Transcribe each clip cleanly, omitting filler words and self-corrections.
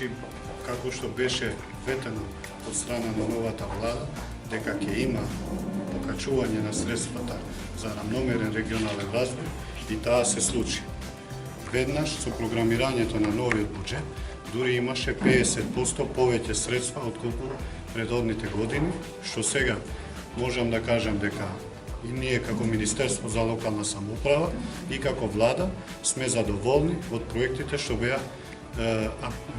Значи, како што беше ветено од страна на новата влада, дека ќе има покачување на средствата за рамномерен регионален развој и таа се случи. Веднаш со програмирањето на новиот буџет, дури имаше 50% повеќе средства отколку предходните години, што сега можам да кажам дека и ние како Министерство за локална самоуправа и како влада сме задоволни од проектите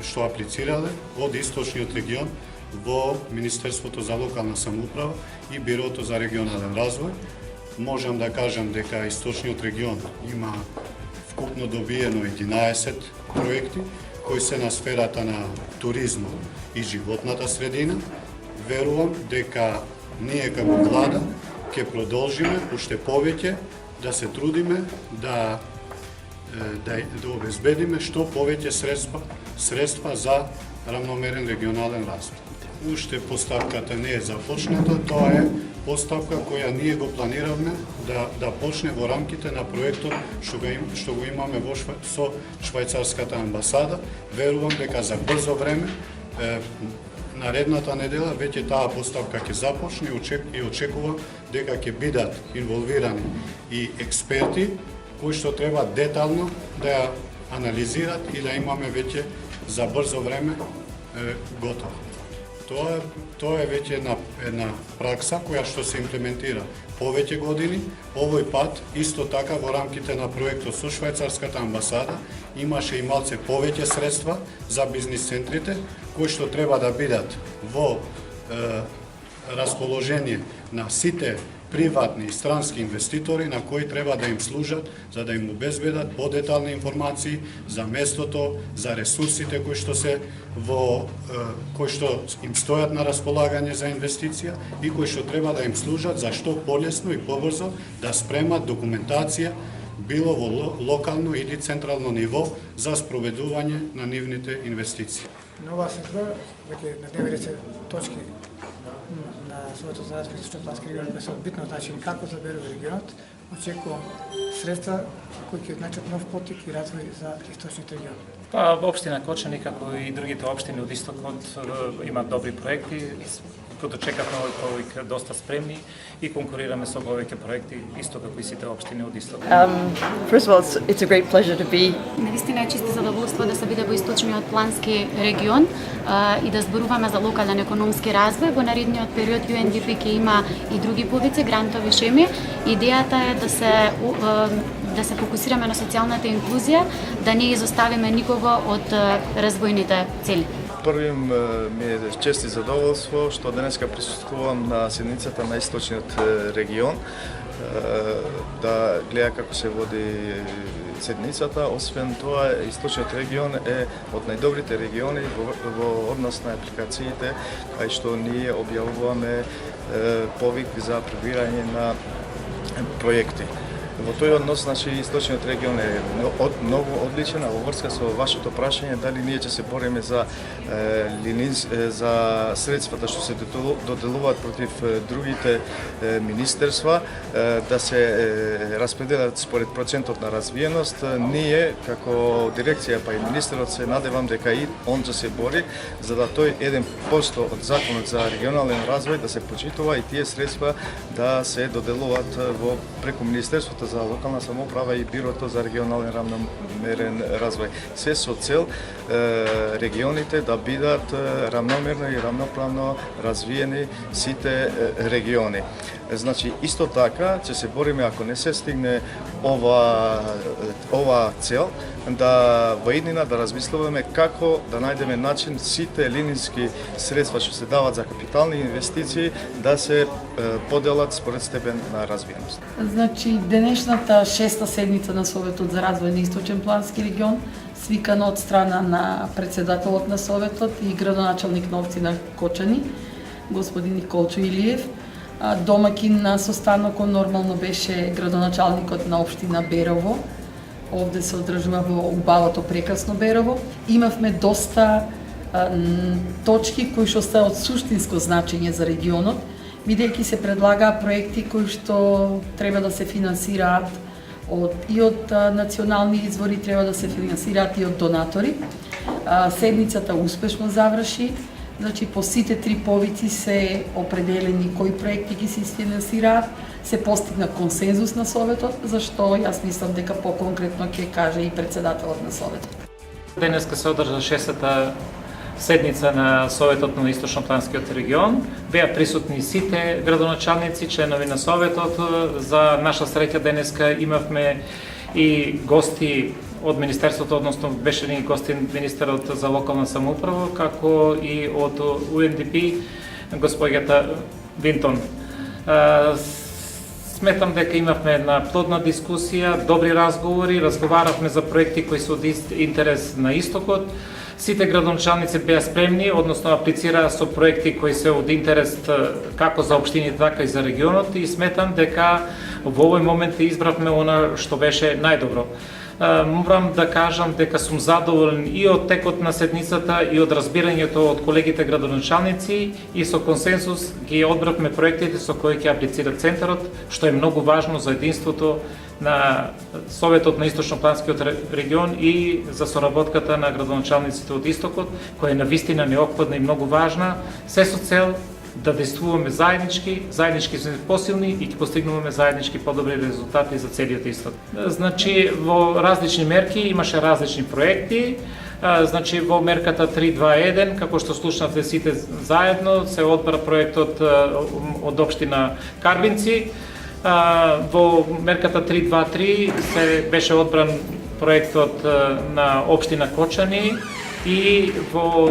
што аплицирале од источниот регион во Министерството за локална самоуправа и Бирото за регионален развој. Можам да кажам дека источниот регион има вкупно добиено 11 проекти кои се на сферата на туризмот и животната средина. Верувам дека ние како влада ќе продолжиме уште повеќе да се трудиме да обезбедиме што повеќе средства за рамномерен регионален развој. Уште поставката не е започната, тоа е поставка која ние го планиравме да почне во рамките на проектот што го имаме со швајцарската амбасада. Верувам дека за брзо време наредната недела веќе таа поставка ќе започне и очекувам дека ќе бидат инволвирани и експерти кои што треба детално да ја анализират и да имаме веќе за брзо време готово. Тоа е веќе една пракса која што се имплементира повеќе години. Овој пат, исто така во рамките на проектот со швајцарската амбасада, имаше и малце повеќе средства за бизнис центрите, кои што треба да бидат во расположение на сите приватни и странски инвеститори на кои треба да им служат за да им обезбедат подетални информации за местото, за ресурсите кои што им стојат на располагање за инвестиција и кои што треба да им служат за што полесно и побрзо да спремат документација било во локално или централно ниво за спроведување на нивните инвестиции. Нова средба, веќе на 90 точки на Советот за развој Источно-плански регион се од битно значење како за Берово регионот. Очекувам средства кои ќе значат нов поттик и развој за источниот регион. Па, општина Кочани, како и другите општини од истокот, имаат добри проекти. Като чекавме овој повик доста спремни и конкурираме со повеќе проекти, исто како и сите општини од исток. First of all, it's a great pleasure to be. Навистина е чисто задоволство да се биде во источниот плански регион и да зборуваме за локален економски развој. Во наредниот период UNDP ќе има и други повици грантови шеми. Идејата е да се фокусираме на социјалната инклузија, да не изоставиме никого од развојните цели. Првим ми е чест и задоволство што денеска присуствувам на седницата на Источниот регион, да гледа како се води седницата. Освен тоа, Источниот регион е од најдобрите региони во однос на апликациите, кај што ние објавуваме повик за прибирање на проекти. Во тој однос, значи, Источниот регион е многу одличен, а во врска со вашето прашање дали ние ќе се бориме за средствата што се доделуваат против другите министерства, да се распределат според процентот на развиеност. Ние, како дирекција, па и министерот, се надевам дека и он ќе се бори за да тој 1% од законот за регионален развој да се почитува и тие средства да се доделуваат преку Министерството за локална самоуправа и Бирото за регионален рамномерен развој. Се со цел регионите да бидат рамномерно и рамноправно развиени сите региони. Значи, исто така, ќе се бориме ако не се стигне ова цел, да во иднина да размислуваме како да најдеме начин сите линijски средства што се дават за капитални инвестиции да се поделат според степен на развиеност. Значи, денешната шеста седница на Советот за развој на Источен плански регион, свикана од страна на председателот на Советот и градоначалник на општина Кочани, господин Николчо Илиев. Домакин на состанокот нормално беше градоначалникот на општина Берово. Овде се одржува во убавото прекрасно Берово. Имавме доста точки кои што се од суштинско значење за регионот, бидејќи се предлагаа проекти кои што треба да се финансираат и од национални извори, треба да се финансираат и од донатори. Седницата успешно заврши. Значи по сите 3 повици се определени кои проекти ги се финансираат, се постигна консензус на Советот, зашто јас мислам дека по-конкретно ќе каже и председателот на Советот. Денеска се одржа 6-та седница на Советот на Источнопланскиот регион. Беа присутни сите градоначалници, членови на Советот. За наша среќа денеска имавме и гости од Министерството, односно беше ни гости министерот за локална самоуправа, како и од UNDP, господјата Винтон. Сметам дека имавме една плодна дискусија, добри разговори, разговаравме за проекти кои се од интерес на Истокот. Сите градоначалници беа спремни, односно аплицираа со проекти кои се од интерес како за општините, така и за регионот, и сметам дека во овој момент избравме она што беше најдобро. Морам да кажам дека сум задоволен и од текот на седницата и од разбирањето од колегите градоначалници, и со консенсус ги одбравме проектите со кои ќе аплицира центарот, што е многу важно за единството на Советот на Источнопланскиот регион и за соработката на градоначалниците од Истокот, која е навистина неопходна и многу важна, се со цел да действуваме заеднички сме посилни и ќе постигнуваме заеднички подобри резултати за целиот Исток. Значи, во различни мерки имаше различни проекти. Значи, во мерката 321, како што слушнавте сите заедно, се одбра проектот од општина Карвинци. Во мерката 323 се беше одбран проектот на општина Кочани, и во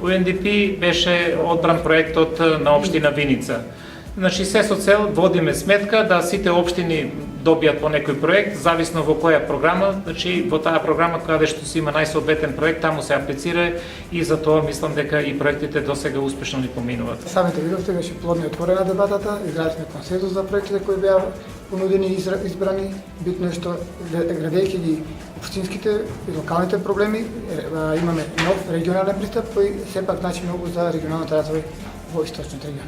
UNDP беше одбран проектот на општина Виница. Значи, се со цел водиме сметка да сите општини добијат по некој проект, зависно во која програма. Значи, во таа програма каде што се има најсоодветен проект, таму се аплицира, и за тоа мислам дека и проектите досега успешно ни поминуваат. Самите видовте, беше плодно и отворена дебатата, изградивме консензус за проектите кои беа понудени и избрани. Битно е што, гледајќи ги општинските и локалните проблеми, имаме нов регионален пристап кој сепак значи многу за регионалниот развој во Источниот регион.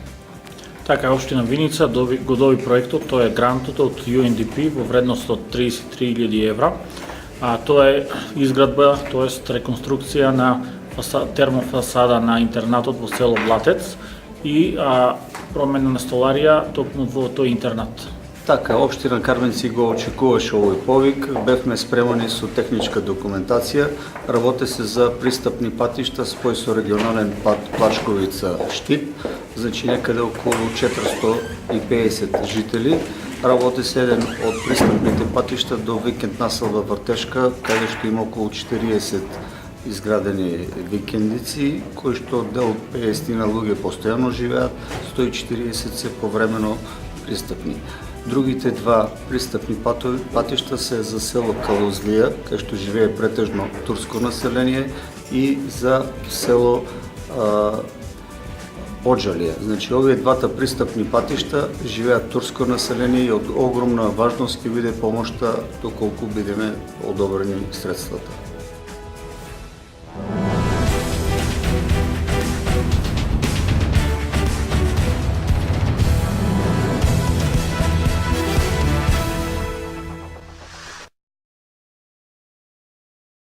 Така, општина Виница го доби проектот, тоа е грантот од UNDP во вредност од 33.000 евра. Тоа е изградба, тоест реконструкција на термофасада на интернатот во село Блатец и промена на столарија токму во тој интернат. Така, општина Карвинци го очекуваше овој повик, бевме спремани со техничка документација, работи се за пристапни патишта спој со регионален пат Плачковица-Штип, значи некаде околу 450 жители. Работи се еден од пристапните патишта до викенд населба Вртешка, каде што има околу 40 изградени викендици, кои што дел 50 луѓе постојано живеат, 140 се повремено пристапни. Другите два пристапни патишта се за село Калузлија, кај што живее претежно турско население, и за село Оджалија. Значи, овие двата пристапни патишта живеат турско население и од огромна важност ќе биде помошта доколку бидеме одобрени средствата.